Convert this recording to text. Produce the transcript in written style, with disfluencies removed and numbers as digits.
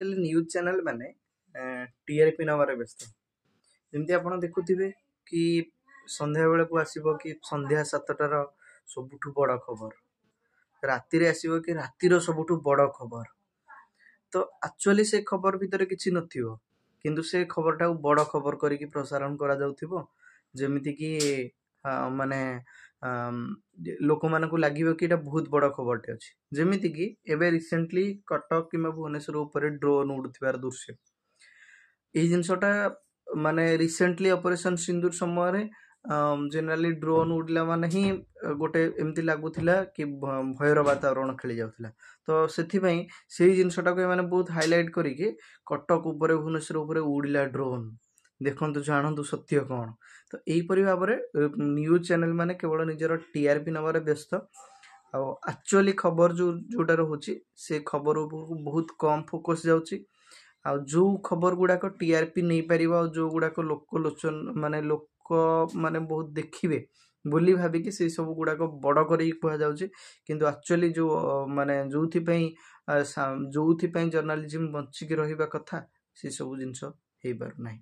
News channel माने TRP noir व्यस्त जमी आप देखुवे कि संध्या बेला को आसब कि संध्या 7टार सबुठ बड़ खबर राति आसब कि रातिर सबुठ बड़ खबर तो एक्चुअली से खबर भितर किसी नथिबो किंतु से खबर टा बड़ खबर करके प्रसारण करा जाउथिबो जेमिति कि माने लोक मानक लागिबो कि एटा बहुत बड़ खबरटे अछि जेमिति कि एबे रिसेंटली कटक किंबा भुवनेश्वर ऊपर ड्रोन उड़ुथिबार दृश्य एई जिनसटा माने रिसेंटली ऑपरेशन सिंदूर समय रे जनरली ड्रोन उड़ला माने ही गोटे एमती लागुथिला कि भयर वातावरण खेली जाउथिला तो सेथि पई सेही जिनसटा को माने बहुत हाईलाइट करिके कटक ऊपर भुवनेश्वर ऊपर उड़िला ड्रोन देखंतु जानंतु सत्य कोन तो एई परि भाबरे न्यूज चैनल माने केवल निजर टीआरपी नवार व्यस्त एक्चुअली खबर जोटा रोची से खबर बहुत कम फोकस जाउची आ जो खबर गुड़ाक टीआरपी नहीं पार जो गुड़ाक लोक लोचन माने लोक माने बहुत देखिए बोली भाविकी से सब गुड़ाक बड़ कर किंतु एक्चुअली जो माने जो जर्नलिज्म बंचिकी रहिबा कथा से सब जिनस हो पारु नाही।